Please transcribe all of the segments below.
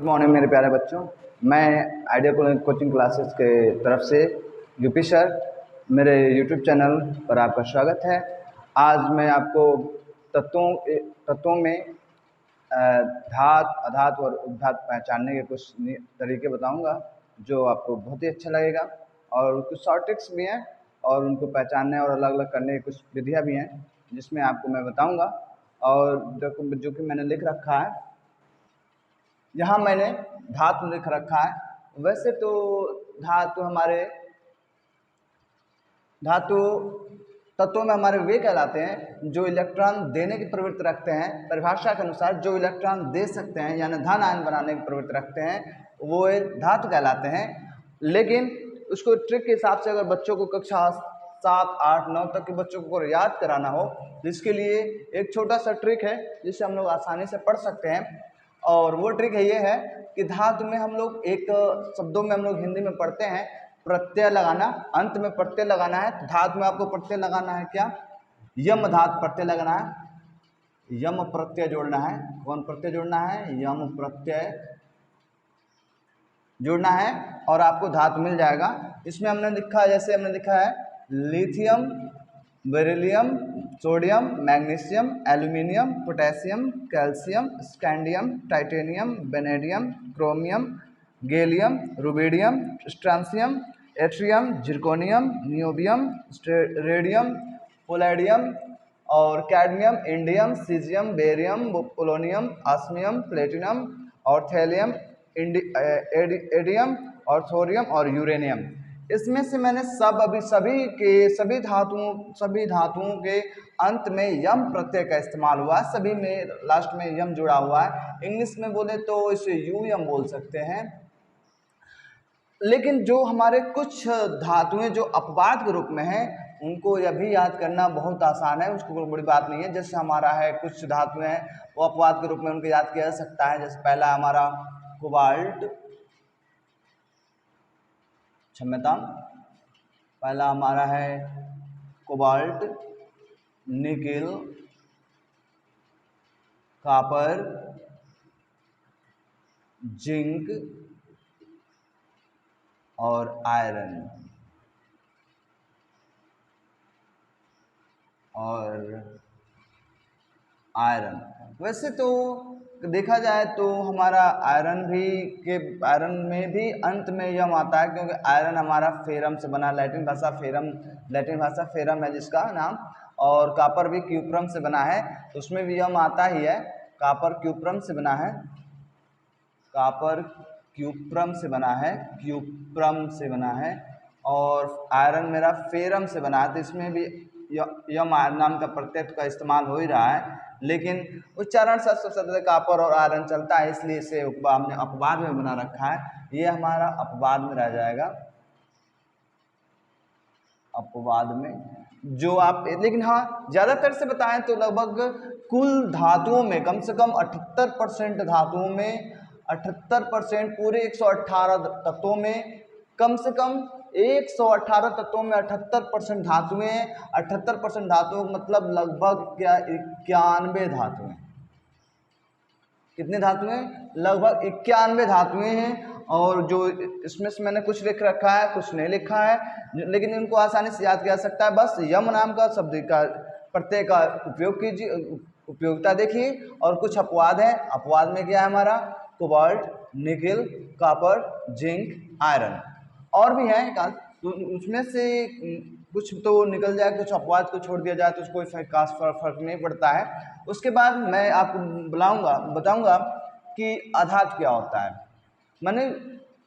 Morning मेरे प्यारे बच्चों। मैं आइडिया कोचिंग क्लासेस के तरफ से यूपी सर, मेरे यूट्यूब चैनल पर आपका स्वागत है। आज मैं आपको तत्वों में धात, अधात और उपधात पहचानने के कुछ तरीके बताऊंगा जो आपको बहुत ही अच्छा लगेगा, और कुछ शॉर्ट ट्रिक्स भी हैं और उनको पहचानने और अलग अलग करने की कुछ विधियाँ भी हैं जिसमें आपको मैं बताऊँगा। और जो कि मैंने लिख रखा है यहाँ, मैंने धातु लिख रखा है। वैसे तो धातु तत्वों में हमारे वे कहलाते हैं जो इलेक्ट्रॉन देने की प्रवृत्ति रखते हैं। परिभाषा के अनुसार जो इलेक्ट्रॉन दे सकते हैं यानी धन आयन बनाने की प्रवृत्ति रखते हैं वो धातु कहलाते हैं। लेकिन उसको ट्रिक के हिसाब से अगर बच्चों को कक्षा 7, 8, 9 तक के बच्चों को याद कराना हो तो इसके लिए एक छोटा सा ट्रिक है जिसे हम लोग आसानी से पढ़ सकते हैं। और वो ट्रिक ये है कि धातु में हम लोग एक शब्दों में हम लोग हिंदी में पढ़ते हैं प्रत्यय लगाना, अंत में प्रत्यय लगाना है। तो धातु में आपको प्रत्यय लगाना है क्या? यम धातु प्रत्यय लगाना है, यम प्रत्यय जोड़ना है। कौन प्रत्यय जोड़ना है? यम प्रत्यय जोड़ना है और आपको धातु मिल जाएगा। इसमें हमने लिखा है, जैसे हमने लिखा है lithium, beryllium, sodium, magnesium, aluminium, potassium, calcium, scandium, titanium, vanadium, chromium, gallium, rubidium, strontium, yttrium, zirconium, niobium, radium, palladium और cadmium, indium, caesium, barium, polonium, osmium, platinum और थैलियम, एडियम और थोरियम और यूरेनियम। इसमें से मैंने सभी धातुओं के अंत में यम प्रत्यय का इस्तेमाल हुआ है। सभी में लास्ट में यम जुड़ा हुआ है। इंग्लिश में बोले तो इसे यूएम बोल सकते हैं। लेकिन जो हमारे कुछ धातुएं जो अपवाद के रूप में हैं उनको यह भी याद करना बहुत आसान है, उसको कोई बड़ी बात नहीं है। जैसे हमारा है कुछ धातुएं हैं वो अपवाद के रूप में उनको याद किया जा सकता है। जैसे पहला हमारा कोबाल्ट, पहला हमारा है कोबाल्ट, निकेल, कॉपर, जिंक और आयरन। वैसे तो देखा जाए तो हमारा आयरन में भी अंत में यम आता है, क्योंकि आयरन हमारा फेरम से बना, लैटिन भाषा फेरम है जिसका नाम। और कॉपर भी क्यूप्रम से बना है, तो उसमें भी यम आता ही है। कॉपर क्यूप्रम से बना है, और आयरन मेरा फेरम से बना है, तो इसमें भी यम नाम का प्रत्यय का इस्तेमाल हो ही रहा है। लेकिन उच्चारण सबसे कॉपर और आयरन चलता है, इसलिए इसे हमने अपवाद में बना रखा है। ये हमारा अपवाद में रह जाएगा, अपवाद में जो आप। लेकिन हाँ, ज़्यादातर से बताएं तो लगभग कुल धातुओं में कम से कम 78% धातुओं में 78% पूरे 118 तत्वों में कम से कम 118 तत्वों में 78% धातुएं हैं। 78% धातुओं मतलब लगभग क्या 91 धातुएं। कितने धातुएं? लगभग 91 धातुएं हैं। और जो इसमें से मैंने कुछ लिख रखा है, कुछ नहीं लिखा है, लेकिन इनको आसानी से याद किया जा सकता है। बस यम नाम का शब्द का प्रत्यय का उपयोगिता देखिए। और कुछ अपवाद है। अपवाद में क्या है हमारा? Cobalt, nickel, copper, zinc, iron. और भी हैं, तो उसमें से कुछ तो निकल जाए, कुछ अपवाद को छोड़ दिया जाए तो कोई खास फर्क नहीं पड़ता है। उसके बाद मैं आपको बताऊंगा कि अधातु क्या होता है। मैंने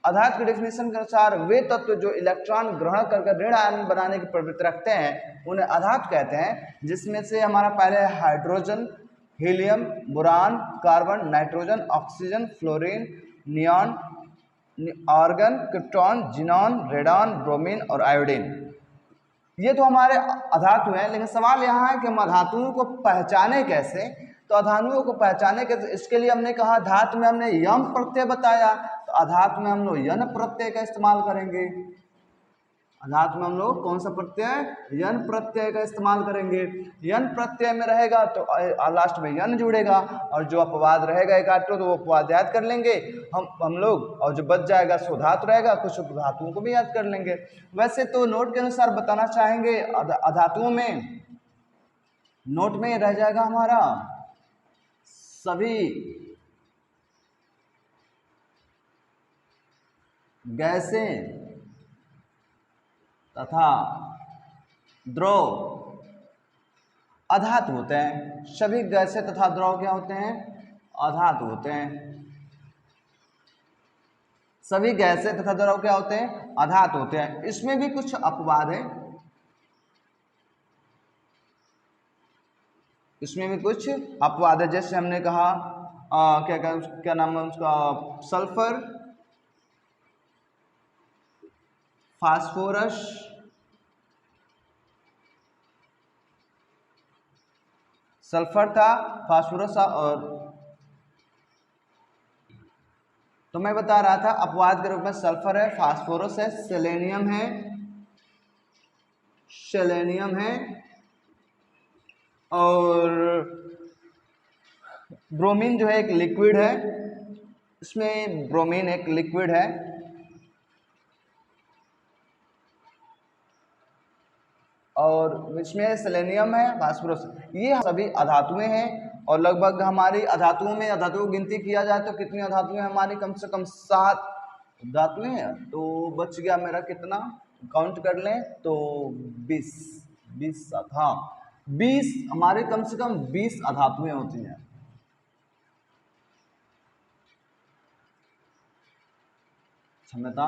अधातु की डेफिनेशन के अनुसार वे तत्व जो इलेक्ट्रॉन ग्रहण करके ऋण आयन बनाने की प्रवृत्ति रखते हैं उन्हें अधातु कहते हैं। जिसमें से हमारा पहले है hydrogen, helium, boron, carbon, nitrogen, oxygen, fluorine, neon, argon, krypton, xenon, radon, bromine और आयोडीन। ये तो हमारे अधातु हैं। लेकिन सवाल यहाँ है कि हम अधातुओं को पहचाने कैसे? तो अधातुओं को पहचाने कैसे, इसके लिए हमने कहा धातु में हमने यम प्रत्यय बताया, तो अधातु में हम लोग यन प्रत्यय का इस्तेमाल करेंगे। अधातु में हम लोग कौन सा प्रत्यय, यन प्रत्यय का इस्तेमाल करेंगे। यन प्रत्यय में रहेगा तो लास्ट में यन जुड़ेगा, और जो अपवाद रहेगा एक आध तो वो अपवाद याद कर लेंगे हम लोग, और जो बच जाएगा सो धातु रहेगा, कुछ उपधातुओं को भी याद कर लेंगे। वैसे तो नोट के अनुसार बताना चाहेंगे अधातुओं में, नोट में रह जाएगा हमारा सभी गैसें तथा द्रव अधातु होते हैं। सभी गैसें तथा द्रव क्या होते हैं, अधातु होते हैं। सभी गैसें तथा द्रव क्या होते हैं, अधातु होते हैं। इसमें भी कुछ अपवाद है, इसमें भी कुछ अपवाद है। जैसे हमने कहा क्या नाम है उसका, सल्फर, फास्फोरस, सल्फर था, फास्फोरस था, और तो मैं बता रहा था अपवाद के रूप में सल्फर है, फास्फोरस है, सेलेनियम है, और ब्रोमीन जो है एक लिक्विड है, इसमें ब्रोमीन एक लिक्विड है, और इसमें सेलेनियम है, फास्फोरस, ये सभी अधातुएं हैं। और लगभग हमारी अधातुओं में, अधातुओं की गिनती किया जाए तो कितनी अधातुएं हमारी, कम से कम 7 धातुएं हैं। तो बच गया मेरा कितना, काउंट कर लें तो 20 हाँ 20 हमारे कम से कम 20 अधातुएं होती हैं। क्षमता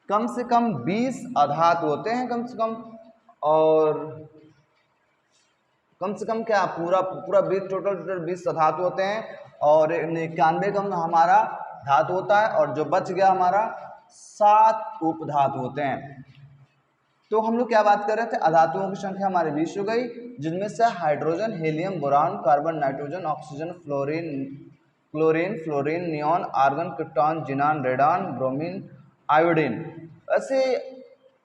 कम से कम 20 अधातु होते हैं कम से कम, और कम से कम क्या पूरा 20 टोटल 20 अधातु होते हैं, और 91 कम हमारा धातु होता है, और जो बच गया हमारा 7 उपधातु होते हैं। तो हम लोग क्या बात कर रहे थे, अधातुओं की संख्या हमारी 20 हो गई, जिनमें से hydrogen, helium, boron, carbon, nitrogen, oxygen, chlorine, fluorine, neon, argon, krypton, xenon, radon, bromine, iodine. ऐसे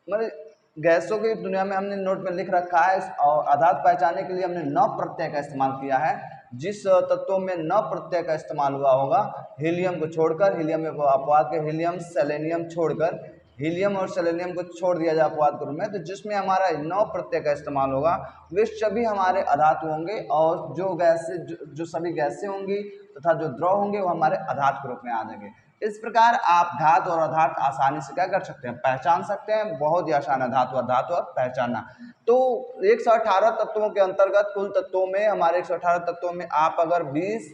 मतलब गैसों की दुनिया में हमने नोट में लिख रखा है, और अधातु पहचानने के लिए हमने न प्रत्यय का इस्तेमाल किया है। जिस तत्वों में न प्रत्यय का इस्तेमाल हुआ होगा, हीलियम को छोड़कर, हीलियम में अपवाद के हीलियम, सेलेनियम छोड़कर, हीलियम और सेलेनियम को छोड़ दिया जाए अपवाद के रूप में, तो जिसमें हमारा न प्रत्यय का इस्तेमाल होगा वे सभी हमारे अधातु होंगे, और जो गैसें जो सभी गैसें होंगी तथा जो द्रव होंगे वो हमारे अधातु के रूप में आ जाएंगे। इस प्रकार आप धातु और अधातु आसानी से क्या कर सकते हैं, पहचान सकते हैं। बहुत ही आसान है धातु और धातु और पहचानना। तो 118 तत्वों के अंतर्गत कुल तत्वों में, हमारे 118 तत्वों में आप अगर 20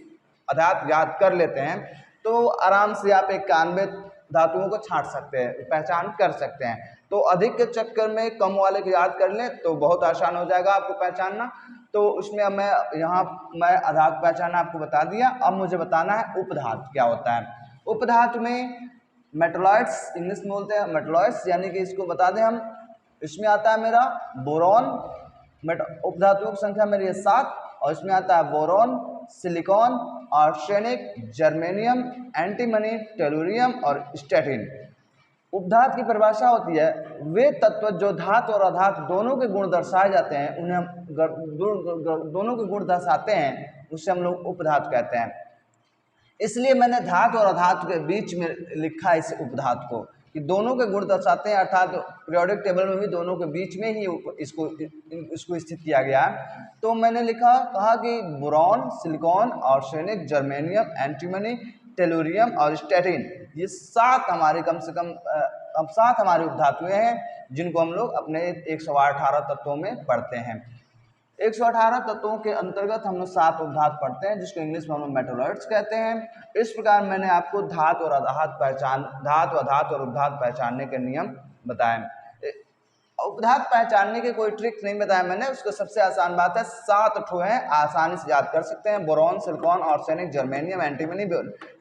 अधातु याद कर लेते हैं तो आराम से आप 91 धातुओं को छांट सकते हैं, पहचान कर सकते हैं। तो अधिक के चक्कर में कम वाले को याद कर लें तो बहुत आसान हो जाएगा आपको पहचानना। तो उसमें अब मैं अधातु पहचानना आपको बता दिया। अब मुझे बताना है उपधातु क्या होता है। उपधातु में मेटलॉइड्स, इंग्लिश में बोलते हैं मेटलॉइड्स, यानी कि इसको बता दें हम, इसमें आता है मेरा बोरॉन, उपधातुओं की संख्या मेरी है 7, और इसमें आता है boron, silicon, arsenic, germanium, antimony, tellurium और स्टैटिन। उपधातु की परिभाषा होती है वे तत्व जो धातु और अधातु दोनों के गुण दर्शाए जाते हैं, उन्हें हम दोनों के गुण दर्शाते हैं, उससे हम लोग उपधातु कहते हैं। इसलिए मैंने धातु और अधातु के बीच में लिखा है इस उपधातु को, कि दोनों के गुण दर्शाते हैं, अर्थात पीरियोडिक टेबल में भी दोनों के बीच में ही इसको स्थित किया गया है। तो मैंने कहा कि boron, silicon, arsenic, germanium, antimony, tellurium और स्टैटिन, ये 7 हमारे कम से कम 7 हमारे उपधातुएं हैं, जिनको हम लोग अपने 118 तत्वों में पढ़ते हैं। 118 तत्वों के अंतर्गत हम लोग 7 उपधातु पढ़ते हैं, जिसको इंग्लिश में हम लोग मेटलॉइड्स कहते हैं। इस प्रकार मैंने आपको धातु और अधातु और उपधातु पहचानने के नियम बताए। उपधातु पहचानने के कोई ट्रिक नहीं बताया मैंने, उसको सबसे आसान बात है 7 ठो है, आसानी से याद कर सकते हैं। Boron, silicon, arsenic, germanium, antimony,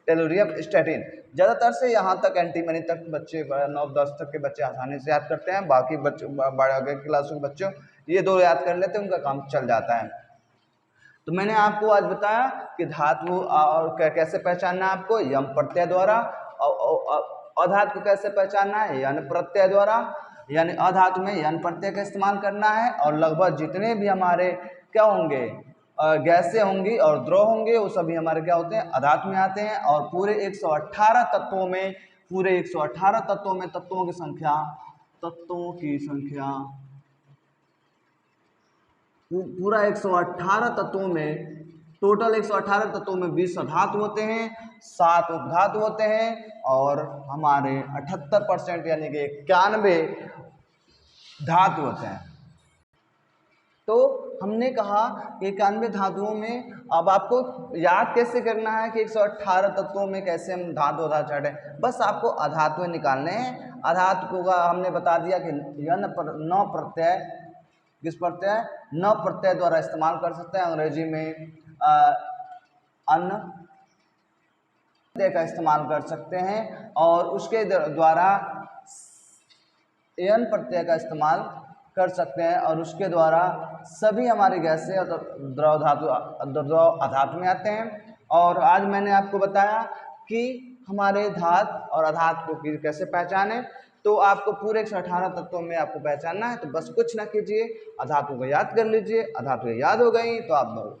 tellurium, statin. ज़्यादातर से यहाँ तक एंटीमनी तक बच्चे 9-10 तक के बच्चे आसानी से याद करते हैं। बाकी बच्चे बड़े क्लासों के बच्चों ये 2 याद कर लेते हैं, उनका काम चल जाता है। तो मैंने आपको आज बताया कि धातु और कैसे पहचानना आपको, यम प्रत्यय द्वारा, अधातु को कैसे पहचानना है, यानी प्रत्यय द्वारा, यानी अधातु में यानी प्रत्यय का इस्तेमाल करना है। और लगभग जितने भी हमारे क्या होंगे, गैसें होंगी और द्रव होंगे, वो सभी हमारे क्या होते हैं, अधातु में आते हैं। और पूरे 118 तत्वों में, पूरे 118 तत्वों में तत्वों की संख्या पूरा 118 तत्वों में, टोटल 118 तत्वों में 20 अधातु होते हैं, 7 उपधातु होते हैं और हमारे 78% यानी कि 91 धातु होते हैं। तो हमने कहा 91 धातुओं में, अब आपको याद कैसे करना है कि 118 तत्वों में कैसे हम धातु अधातु छाटें, बस आपको अधातुएं निकालने हैं। अधातु का हमने बता दिया कि न प्रत्यय, किस प्रत्यय, न प्रत्यय द्वारा इस्तेमाल कर सकते हैं। अंग्रेजी में अन प्रत्यय का इस्तेमाल कर सकते हैं और उसके द्वारा एन प्रत्यय का इस्तेमाल कर सकते हैं और उसके द्वारा सभी हमारी गैसें द्रव अधातु में आते हैं। और आज मैंने आपको बताया कि हमारे धातु और अधातु को कैसे पहचाने। तो आपको पूरे 118 तत्वों में आपको पहचानना है, तो बस कुछ ना कीजिए, अधातु को याद कर लीजिए। अधातु याद हो गई तो आप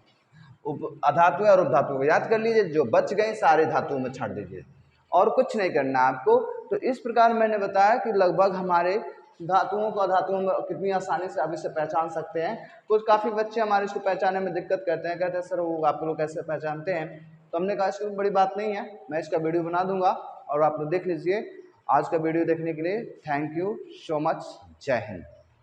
अधातु और उपधातु को याद कर लीजिए, जो बच गए सारे धातुओं में छाट दीजिए और कुछ नहीं करना आपको। तो इस प्रकार मैंने बताया कि लगभग हमारे धातुओं को अधातुओं में कितनी आसानी से आप इसे पहचान सकते हैं। कुछ काफ़ी बच्चे हमारे इसको पहचानने में दिक्कत करते हैं, कहते हैं सर वो आप लोग कैसे पहचानते हैं। तो हमने कहा इसकी बड़ी बात नहीं है, मैं इसका वीडियो बना दूंगा और आप लोग देख लीजिए। आज का वीडियो देखने के लिए थैंक यू सो मच। जय हिंद।